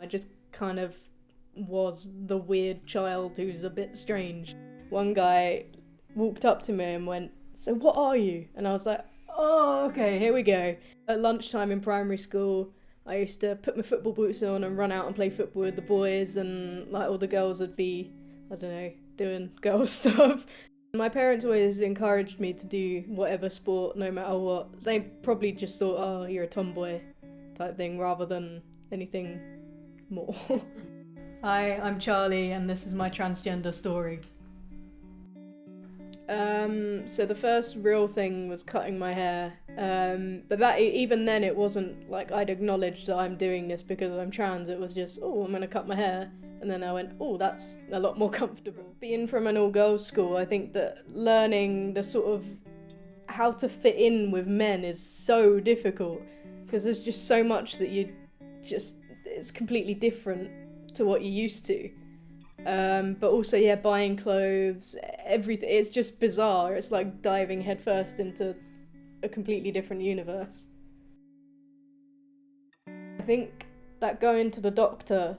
I just kind of was the weird child who's a bit strange. One guy walked up to me and went, "So what are you?" And I was like, "Oh, okay, here we go." At lunchtime in primary school, I used to put my football boots on and run out and play football with the boys, and like all the girls would be, I don't know, doing girl stuff. My parents always encouraged me to do whatever sport, no matter what. They probably just thought, oh, you're a tomboy type thing, rather than anything more. Hi, I'm Charlie, and this is my transgender story. So the first real thing was cutting my hair, but that even then it wasn't like I'd acknowledged that I'm doing this because I'm trans. It was just, oh, I'm gonna cut my hair, and then I went, oh, that's a lot more comfortable. Being from an all-girls school, I think that learning the sort of how to fit in with men is so difficult because there's just so much that it's completely different to what you're used to. But also, yeah, buying clothes, everything, it's just bizarre. It's like diving headfirst into a completely different universe. I think that going to the doctor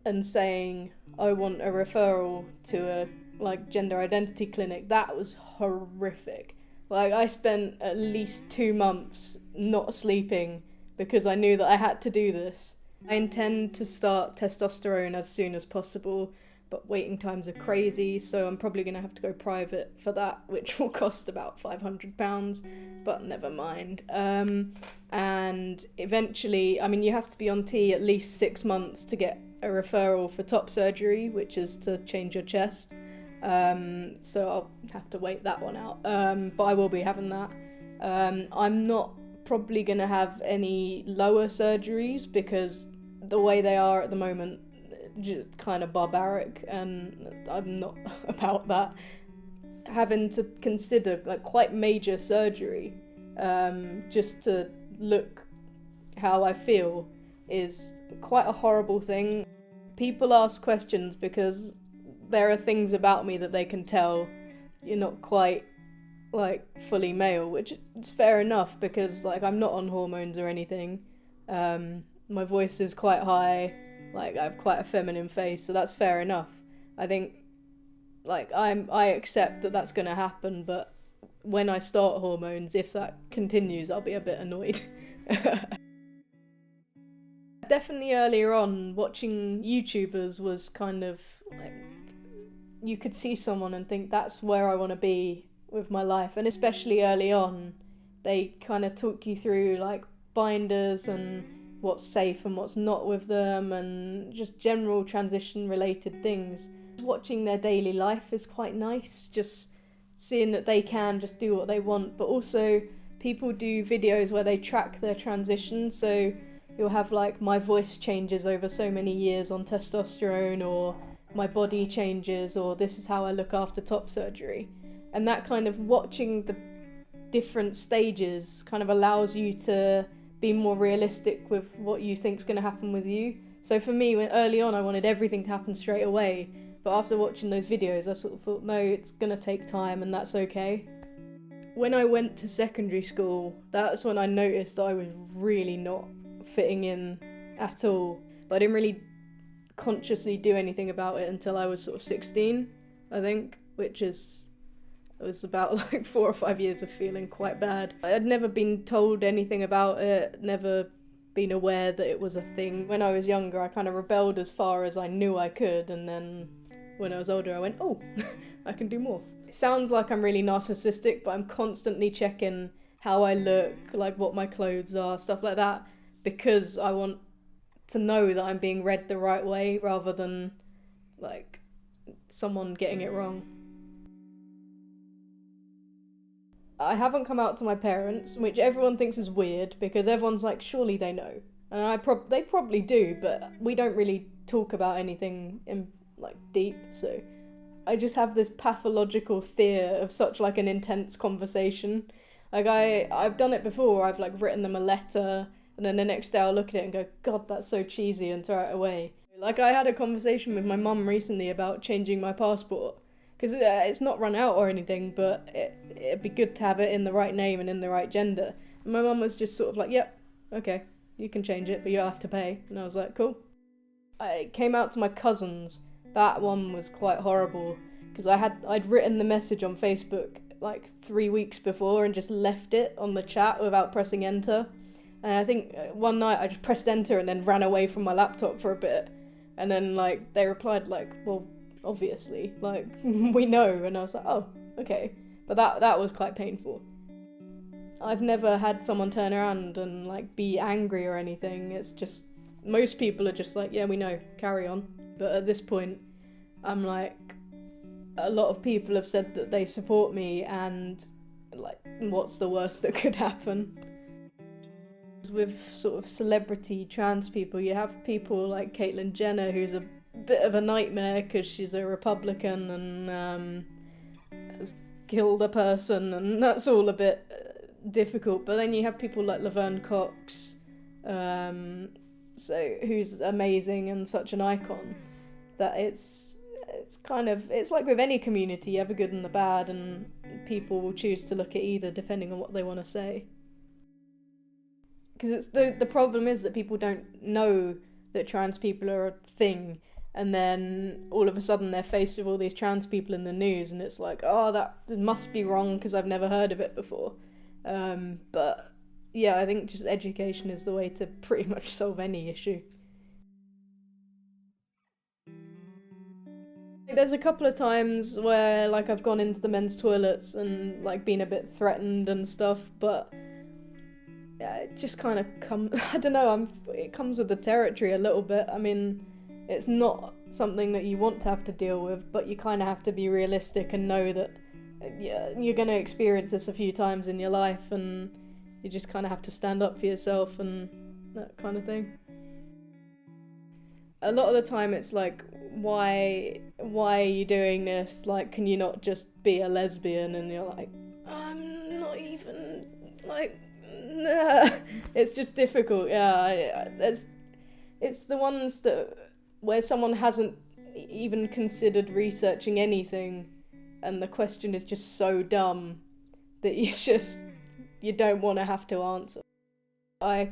and saying, I want a referral to a gender identity clinic, that was horrific. Like, I spent at least 2 months not sleeping because I knew that I had to do this. I intend to start testosterone as soon as possible, but waiting times are crazy, so I'm probably going to have to go private for that, which will cost about £500, but never mind. And eventually, I mean, you have to be on T at least 6 months to get a referral for top surgery, which is to change your chest. So I'll have to wait that one out, but I will be having that. I'm not probably going to have any lower surgeries because the way they are at the moment, just kind of barbaric, and I'm not about that. Having to consider like quite major surgery just to look how I feel is quite a horrible thing. People ask questions because there are things about me that they can tell you're not quite like fully male, which is fair enough because like I'm not on hormones or anything. My voice is quite high, like I have quite a feminine face, so that's fair enough. I think like I accept that that's going to happen, but when I start hormones, if that continues, I'll be a bit annoyed. Definitely earlier on, watching YouTubers was kind of like, you could see someone and think that's where I want to be with my life, and especially early on, they kind of talk you through like binders and what's safe and what's not with them, and just general transition related things. Watching their daily life is quite nice, just seeing that they can just do what they want, but also people do videos where they track their transition, so you'll have like my voice changes over so many years on testosterone, or my body changes, or this is how I look after top surgery. And that kind of watching the different stages kind of allows you to be more realistic with what you think's going to happen with you. So for me, when early on I wanted everything to happen straight away, but after watching those videos I sort of thought, no, it's going to take time and that's okay. When I went to secondary school, that's when I noticed that I was really not fitting in at all, but I didn't really consciously do anything about it until I was sort of 16, I think, it was about like 4 or 5 years of feeling quite bad. I'd never been told anything about it, never been aware that it was a thing. When I was younger, I kind of rebelled as far as I knew I could, and then when I was older, I went, oh, I can do more. It sounds like I'm really narcissistic, but I'm constantly checking how I look, like what my clothes are, stuff like that, because I want to know that I'm being read the right way rather than like someone getting it wrong. I haven't come out to my parents, which everyone thinks is weird because everyone's like, surely they know. And they probably do, but we don't really talk about anything in like deep, so I just have this pathological fear of such like an intense conversation. Like I've done it before, I've like written them a letter, and then the next day I'll look at it and go, God, that's so cheesy, and throw it away. Like I had a conversation with my mum recently about changing my passport, because it's not run out or anything, but it'd be good to have it in the right name and in the right gender. And my mum was just sort of like, yep, okay, you can change it, but you'll have to pay. And I was like, cool. I came out to my cousins. That one was quite horrible because I'd written the message on Facebook like 3 weeks before and just left it on the chat without pressing enter. And I think one night I just pressed enter and then ran away from my laptop for a bit. And then like they replied like, well, obviously, like we know. And I was like, oh, okay. But that was quite painful. I've never had someone turn around and like be angry or anything. It's just, most people are just like, yeah, we know, carry on. But at this point, I'm like, a lot of people have said that they support me, and like, what's the worst that could happen? With sort of celebrity trans people, you have people like Caitlyn Jenner, who's a bit of a nightmare because she's a Republican and has killed a person, and that's all a bit difficult. But then you have people like Laverne Cox, so who's amazing and such an icon, that it's like with any community, you have the good and the bad, and people will choose to look at either depending on what they want to say. Because it's the problem is that people don't know that trans people are a thing, and then all of a sudden they're faced with all these trans people in the news, and it's like, oh, that must be wrong because I've never heard of it before. But yeah, I think just education is the way to pretty much solve any issue. There's a couple of times where like I've gone into the men's toilets and like been a bit threatened and stuff, but it just kind of I don't know, it comes with the territory a little bit. I mean, it's not something that you want to have to deal with, but you kind of have to be realistic and know that you're going to experience this a few times in your life, and you just kind of have to stand up for yourself and that kind of thing. A lot of the time it's like, why are you doing this? Like, can you not just be a lesbian? And you're like, I'm not even, like, nah. It's just difficult, yeah. It's the ones where someone hasn't even considered researching anything, and the question is just so dumb that you don't want to have to answer. I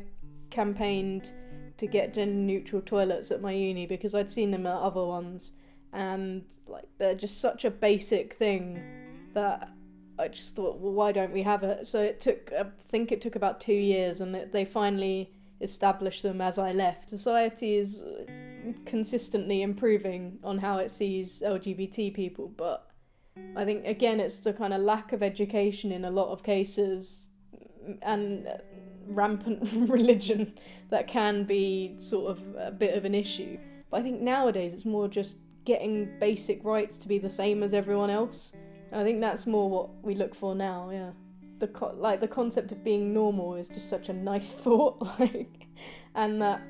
campaigned to get gender-neutral toilets at my uni because I'd seen them at other ones, and like they're just such a basic thing that I just thought, well, why don't we have it? So I think it took about 2 years, and they finally established them as I left. Society is consistently improving on how it sees LGBT people, but I think again it's the kind of lack of education in a lot of cases and rampant religion that can be sort of a bit of an issue. But I think nowadays it's more just getting basic rights to be the same as everyone else. And I think that's more what we look for now, yeah. The concept of being normal is just such a nice thought, and that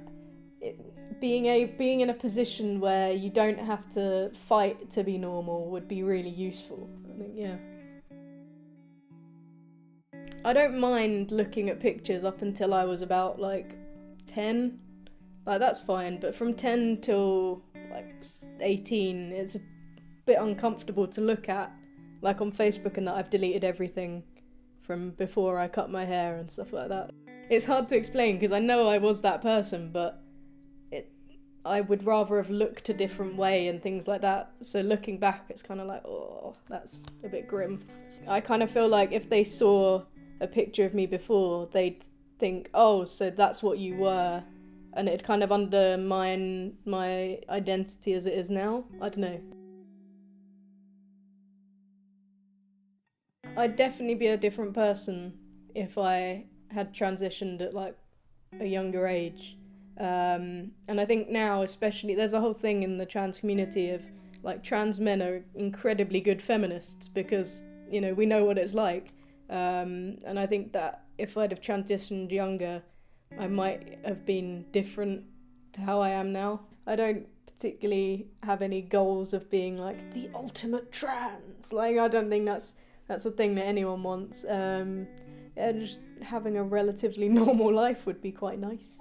being in a position where you don't have to fight to be normal would be really useful, I think, yeah. I don't mind looking at pictures up until I was about, 10. That's fine, but from 10 till, 18, it's a bit uncomfortable to look at. Like on Facebook and that, I've deleted everything from before I cut my hair and stuff like that. It's hard to explain because I know I was that person, but I would rather have looked a different way and things like that. So looking back, it's kind of like, oh, that's a bit grim. I kind of feel like if they saw a picture of me before, they'd think, oh, so that's what you were, and it'd kind of undermine my identity as it is now. I don't know. I'd definitely be a different person if I had transitioned at a younger age. And I think now especially there's a whole thing in the trans community of trans men are incredibly good feminists because, we know what it's like. And I think that if I'd have transitioned younger, I might have been different to how I am now. I don't particularly have any goals of being the ultimate trans. I don't think that's a thing that anyone wants. Just having a relatively normal life would be quite nice.